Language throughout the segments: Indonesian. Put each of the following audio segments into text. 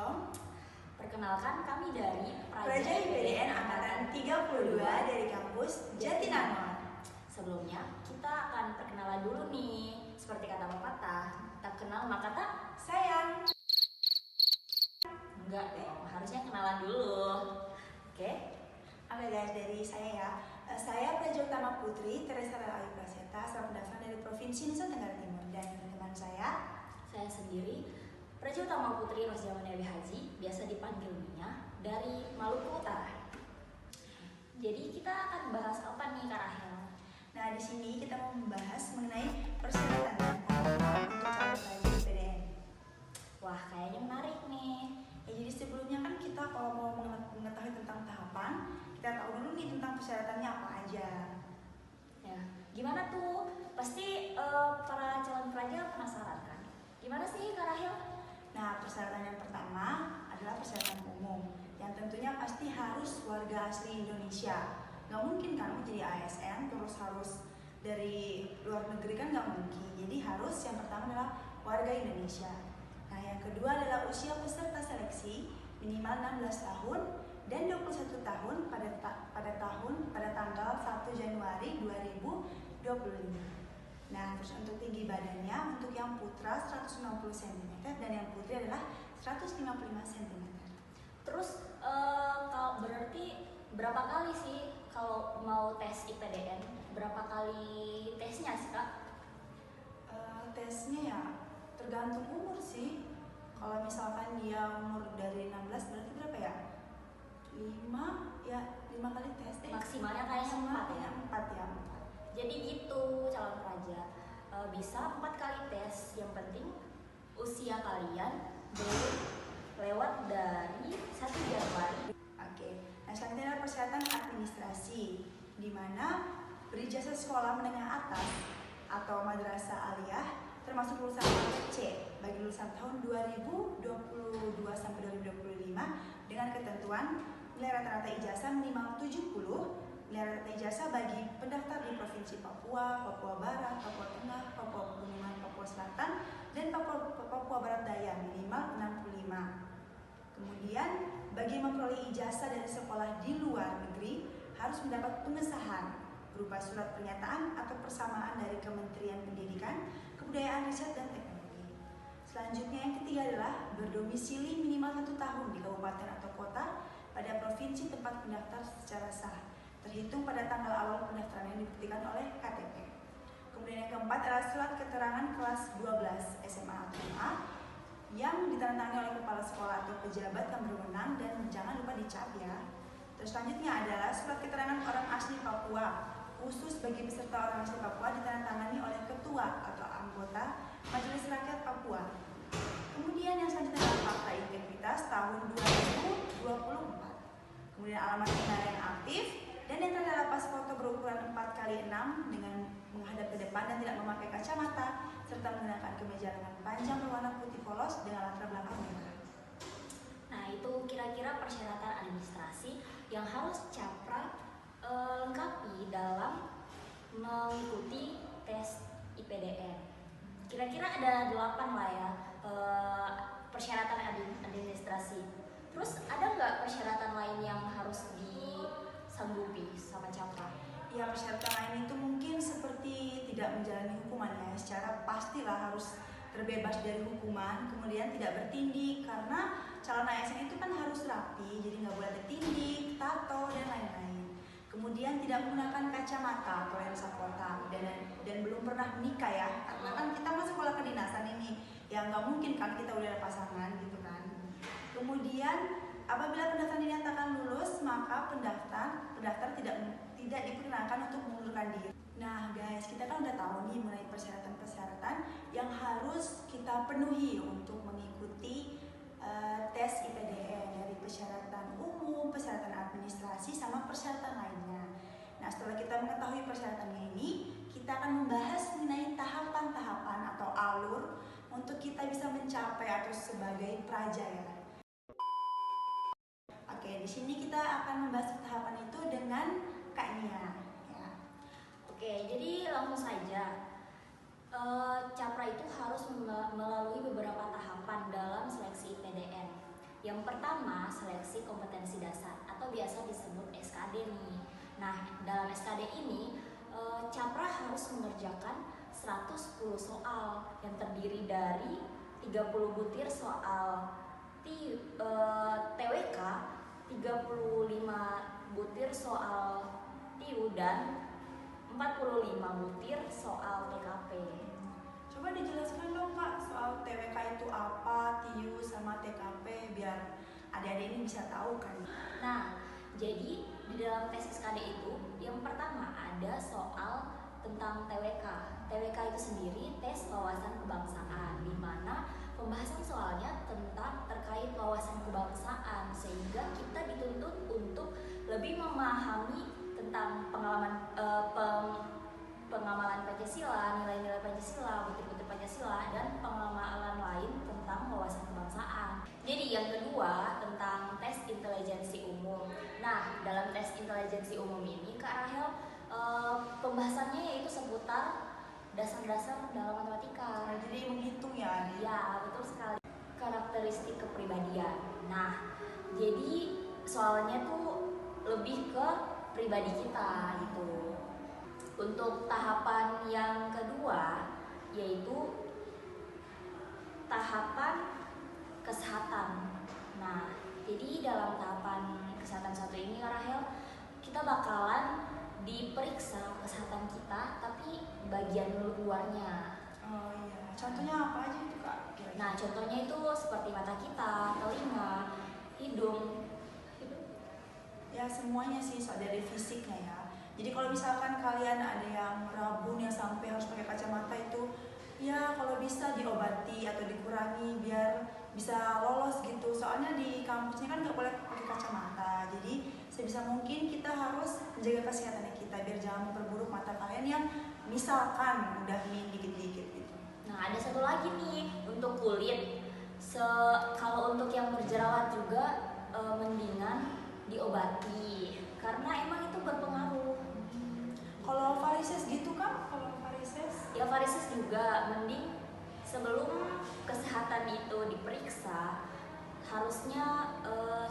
Shalom. Perkenalkan, kami dari Praja IPDN Angkatan 32 dari kampus Jatinangor. Sebelumnya, kita akan perkenalan dulu nih. Seperti kata pepatah, tak kenal maka tak Sayang. enggak dong, harusnya kenalan dulu. Oke? Oke guys, dari saya ya. Saya Praja Utama Putri Teresa Ayu Prasetya, asal pendaftaran dari Provinsi Nusa Tenggara Timur. Dan teman saya sendiri, Praja Utama Putri Rosjaman Dewi Haji, biasa dipanggil Mia, dari Maluku Utara. Jadi kita akan bahas apa nih Kak Rahel? Nah, di sini kita mau membahas mengenai persyaratan dan tahapan untuk calon Praja IPDN. Wah, kayaknya menarik nih. Ya, jadi sebelumnya kan kita kalau mau mengetahui tentang tahapan, kita tahu dulu nih tentang persyaratannya apa aja. Ya, gimana tuh? Pasti para calon praja penasaran kan? Gimana sih Kak Rahel? Nah, persyaratan yang pertama adalah persyaratan umum, yang tentunya pasti harus warga asli Indonesia. Gak mungkin kan menjadi ASN terus harus dari luar negeri, kan gak mungkin. Jadi harus yang pertama adalah warga Indonesia. Nah, yang kedua adalah usia peserta seleksi minimal 16 tahun dan 21 tahun pada tanggal 1 Januari 2025. Nah, terus untuk tinggi badannya, untuk yang putra 160 cm dan yang putri adalah 155 cm. Terus kalau berarti berapa kali sih kalau mau tes IPDN? Berapa kali tesnya sih Kak? Tesnya ya tergantung umur sih. Kalau misalkan dia umur dari 16 berarti berapa ya? 5 kali tes. Maksimalnya kayaknya 4 ya? 4 ya. Jadi gitu calon praja, bisa 4 kali tes. Yang penting usia kalian belum lewat dari 1 Januari. Oke. Nah, selanjutnya adalah persyaratan administrasi, di mana berijazah sekolah menengah atas atau madrasah aliyah termasuk lulusan C bagi lulusan tahun 2022 sampai 2025 dengan ketentuan nilai rata-rata ijazah minimal 70. Nilai rata ijazah bagi pendaftar di Provinsi Papua, Papua Barat, Papua Tengah, Papua Pegunungan, Papua Selatan, dan Papua Barat Daya minimal 65. Kemudian, bagi memperoleh ijazah dari sekolah di luar negeri harus mendapat pengesahan berupa surat pernyataan atau persamaan dari Kementerian Pendidikan, Kebudayaan, Riset, dan Teknologi. Selanjutnya yang ketiga adalah berdomisili minimal 1 tahun di kabupaten atau kota pada provinsi tempat pendaftar secara sah, terhitung pada tanggal awal pendaftaran yang dibuktikan oleh KTP. Kemudian yang keempat adalah surat keterangan kelas 12 SMA atau MA yang ditandatangani oleh kepala sekolah atau pejabat yang berwenang, dan jangan lupa dicap ya. Terus selanjutnya adalah surat keterangan orang asli Papua, khusus bagi peserta orang asli Papua, ditandatangani oleh ketua atau anggota Majelis Rakyat Papua. Kemudian yang selanjutnya adalah fakta integritas tahun 2024. Kemudian alamat email yang aktif, dan yang terakhir adalah pas foto berukuran 4x6 dengan menghadap ke depan dan tidak memakai kacamata, serta menggunakan kemeja lengan panjang berwarna putih polos dengan latar belakang merah. Nah, itu kira-kira persyaratan administrasi yang harus Capra lengkapi dalam mengikuti tes IPDN. Kira-kira ada 8 lah ya persyaratan administrasi. Terus ada nggak persyaratan lain yang harus disanggupi sama Capra? Ya, persyaratan lain itu mungkin seperti tidak menjalani hukuman ya, secara pastilah harus terbebas dari hukuman, kemudian tidak bertindik, karena calon ASN itu kan harus rapi, jadi nggak boleh ada tindik, tato, dan lain-lain. Kemudian tidak menggunakan kacamata atau lensa kontak, dan belum pernah menikah ya, karena kan kita masuk sekolah kedinasan ini, ya nggak mungkin kan kita udah ada pasangan gitu kan. Kemudian apabila pendaftar dinyatakan lulus, maka pendaftar tidak diperkenankan untuk mengundurkan diri. Nah guys, kita kan udah tahu nih mengenai persyaratan-persyaratan yang harus kita penuhi untuk mengikuti tes IPDN, dari persyaratan umum, persyaratan administrasi, sama persyaratan lainnya. Nah, setelah kita mengetahui persyaratannya ini, kita akan membahas mengenai tahapan-tahapan atau alur untuk kita bisa mencapai atau sebagai praja ya. Oke, di sini kita akan membahas tahapan itu dengan Kak Nia. Ya. Oke, jadi langsung saja. Capra itu harus melalui beberapa tahapan dalam seleksi IPDN. seleksi kompetensi dasar atau biasa disebut SKD nih. Nah, dalam SKD ini Capra harus mengerjakan 110 soal yang terdiri dari 30 butir soal TWK, 35 butir soal TIU, dan 45 butir soal TKP. Coba dijelaskan dong Kak, soal TWK itu apa, TIU sama TKP, biar adik-adik ini bisa tahu kan. Nah, jadi di dalam tes SKD itu yang pertama ada soal tentang TWK. TWK itu sendiri tes wawasan kebangsaan, di mana pembahasan soalnya tentang terkait wawasan kebangsaan, sehingga kita dituntut untuk lebih memahami tentang pengamalan Pancasila, nilai-nilai Pancasila, butir-butir Pancasila, dan pengamalan lain tentang wawasan kebangsaan. Jadi yang kedua tentang tes intelijensi umum. Nah, dalam tes intelijensi umum ini Kak Rahel pembahasannya yaitu seputar dasar-dasar dalam matematika. Nah, jadi menghitung ya adik? Ya, betul sekali. Karakteristik kepribadian. Nah, jadi soalnya tuh lebih ke pribadi kita gitu. Untuk tahapan yang kedua yaitu tahapan kesehatan. Nah, jadi dalam tahapan kesehatan satu ini Rahel, kita bakalan diperiksa kesehatan kita tapi bagian luarnya. Oh iya, contohnya apa aja itu Kak? Nah, contohnya itu seperti mata kita, telinga, hidung. Ya semuanya sih, soal dari fisiknya ya. Jadi kalau misalkan kalian ada yang rabun yang sampai harus pakai kacamata itu, ya kalau bisa diobati atau dikurangi biar bisa lolos gitu. Soalnya di kampusnya kan nggak boleh pakai kacamata. Jadi sebisa mungkin kita harus menjaga kesehatan kita biar jangan memperburuk mata kalian yang misalkan udah min dikit-dikit gitu. Nah, ada satu lagi nih untuk kulit. Kalau untuk yang berjerawat juga mendingan diobati karena emang itu berpengaruh. Kalau varises gitu kan? Kalau varises? Ya varises juga mending sebelum kesehatan itu diperiksa harusnya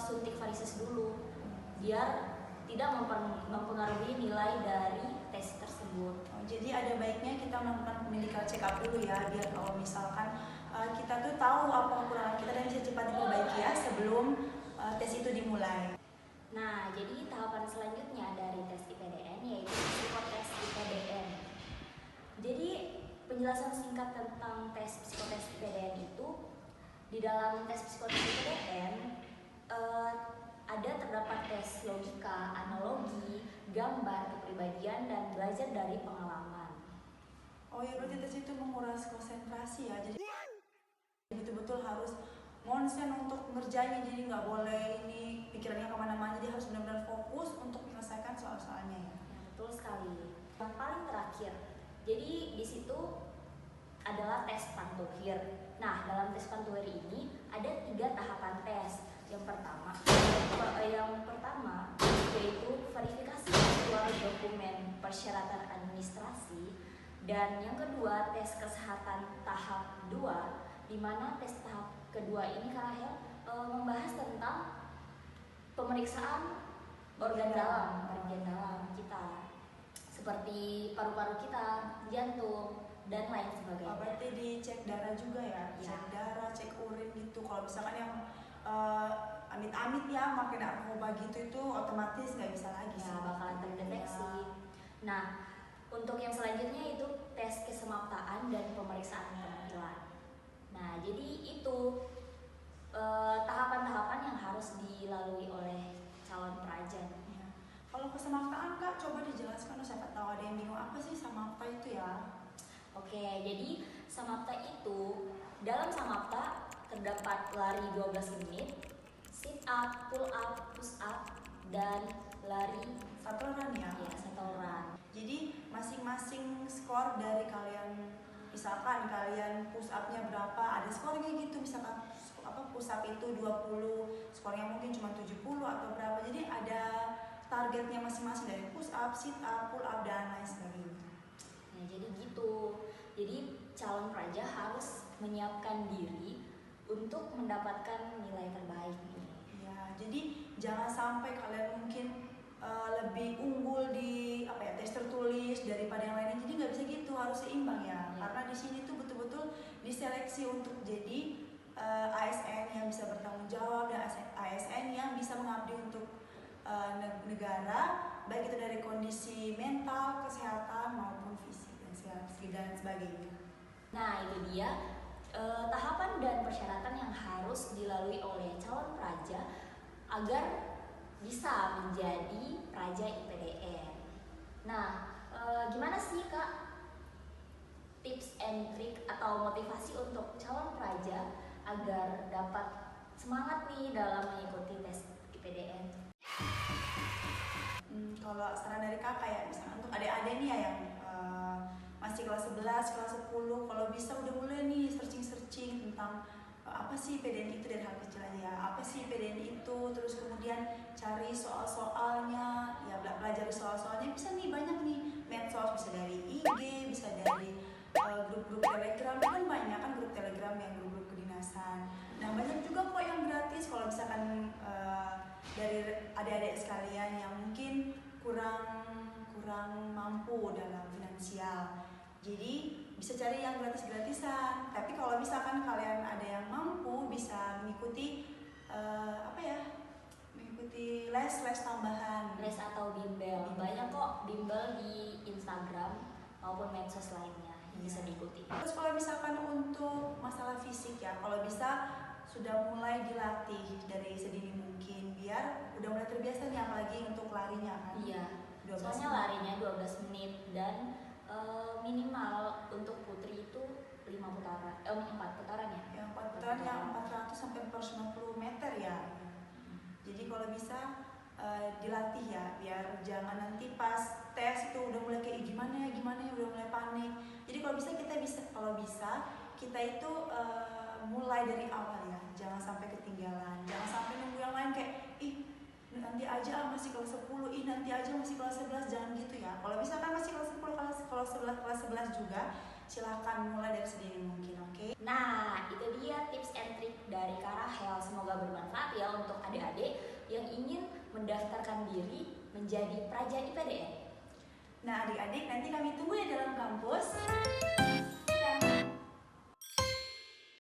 suntik varises dulu biar tidak mempengaruhi nilai dari tes tersebut. Oh, jadi ada baiknya kita melakukan medical check up dulu ya biar kalau misalkan kita tuh tahu apa kekurangan kita dan bisa cepat diperbaiki ya sebelum tes itu dimulai. Nah, jadi tahapan selanjutnya dari tes IPDN yaitu psikotes IPDN. Jadi penjelasan singkat tentang tes psikotes IPDN itu di dalam tes psikotes IPDN ada terdapat tes logika, analogi, gambar, kepribadian, dan belajar dari pengalaman. Oh ya berarti tes itu menguras konsentrasi ya, jadi betul-betul harus konsen untuk ngerjainnya, jadi nggak boleh ini pikirannya kemana-mana, jadi harus benar-benar fokus untuk menyelesaikan soal-soalnya ya. Ya, betul sekali. Yang paling terakhir, jadi di situ adalah tes pantuhir. Nah, dalam tes pantuhir ini ada 3 tahapan tes. Yang pertama yaitu verifikasi faktual dokumen persyaratan administrasi, dan yang kedua tes kesehatan tahap 2, di mana tes tahap kedua ini Rahel membahas tentang pemeriksaan bagian dalam kita seperti paru-paru kita, jantung, dan lain sebagainya. Berarti dicek darah juga ya? Ya. Cek darah, cek urin gitu. Kalau misalkan yang amit-amit ya makin narkoba gitu itu otomatis nggak bisa lagi Ya, sih. bakalan terdeteksi. Ya. Nah, untuk yang selanjutnya itu tes kesemaptaan dan pemeriksaan penampilan. Nah, jadi itu tahapan-tahapan yang harus dilalui oleh calon praja. Ya. Kalau kesemaptaan Kak, coba dijelaskan, siapa tahu ada yang bingung apa sih samapta itu ya? Oke, jadi samapta itu dalam samapta terdapat lari 12 menit, sit up, pull up, push up, dan lari Satu run ya? ya 1 run. Jadi masing-masing skor dari kalian, misalkan kalian push up-nya berapa, ada skornya gitu. Misalkan push up itu 20, skornya mungkin cuma 70 atau berapa. Jadi ada targetnya masing-masing dari push up, sit up, pull up, dan lain sebagainya. Nah, jadi gitu. Jadi calon praja harus menyiapkan diri untuk mendapatkan nilai terbaik nih. Ya, jadi jangan sampai kalian mungkin lebih unggul di tes tertulis daripada yang lainnya. Jadi nggak bisa gitu, harus seimbang ya. Karena di sini tuh betul-betul diseleksi untuk jadi ASN yang bisa bertanggung jawab dan ASN yang bisa mengabdi untuk negara, baik itu dari kondisi mental, kesehatan maupun fisik dan sebagainya. Nah, itu dia tahapan dan persyaratan yang harus dilalui oleh calon praja agar bisa menjadi praja IPDN. Nah, gimana sih Kak tips and trick atau motivasi untuk calon praja agar dapat semangat nih dalam mengikuti tes IPDN? Kalau saran dari kakak ya, misalnya untuk adik-adik nih ya yang masih kelas 11, kelas 10, kalau bisa udah mulai nih searching tentang apa sih PDN itu dari hal kecil aja ya, apa sih PDN itu, terus kemudian cari soal-soalnya, ya pelajari soal-soalnya, bisa nih banyak nih medsos, bisa dari IG, bisa dari grup-grup Telegram, kan banyak kan grup Telegram yang grup-grup kedinasan. Nah banyak juga kok yang gratis kalau misalkan dari adik-adik sekalian yang mungkin kurang mampu dalam finansial. Jadi bisa cari yang gratis-gratisan. Tapi kalau misalkan kalian ada yang mampu, bisa mengikuti mengikuti les tambahan. Les atau bimbel. Banyak kok bimbel di Instagram maupun medsos lainnya yang bisa diikuti. Terus kalau misalkan untuk masalah fisik ya, kalau bisa sudah mulai dilatih dari sedini mungkin biar udah mulai terbiasa nih, apalagi untuk larinya kan. Iya. Soalnya larinya 12 menit dan minimal untuk putri itu 4 putaran ya? Yang 4 putaran yang 400 sampai 450 meter ya. Jadi kalau bisa dilatih ya, biar jangan nanti pas tes itu udah mulai kayak gimana ya, udah mulai panik. Jadi kalau bisa kita itu mulai dari awal ya, jangan sampai ketinggalan, jangan sampai nunggu yang lain kayak nanti aja masih kelas 10, nanti aja masih kelas 11, jangan gitu ya. Kalau misalkan masih kelas 10, kelas 11 juga, silahkan mulai dari sedini mungkin, oke? Nah, itu dia tips and trick dari Kak Rahel. Semoga bermanfaat ya untuk adik-adik yang ingin mendaftarkan diri menjadi praja IPDN. Nah adik-adik, nanti kami tunggu ya dalam kampus.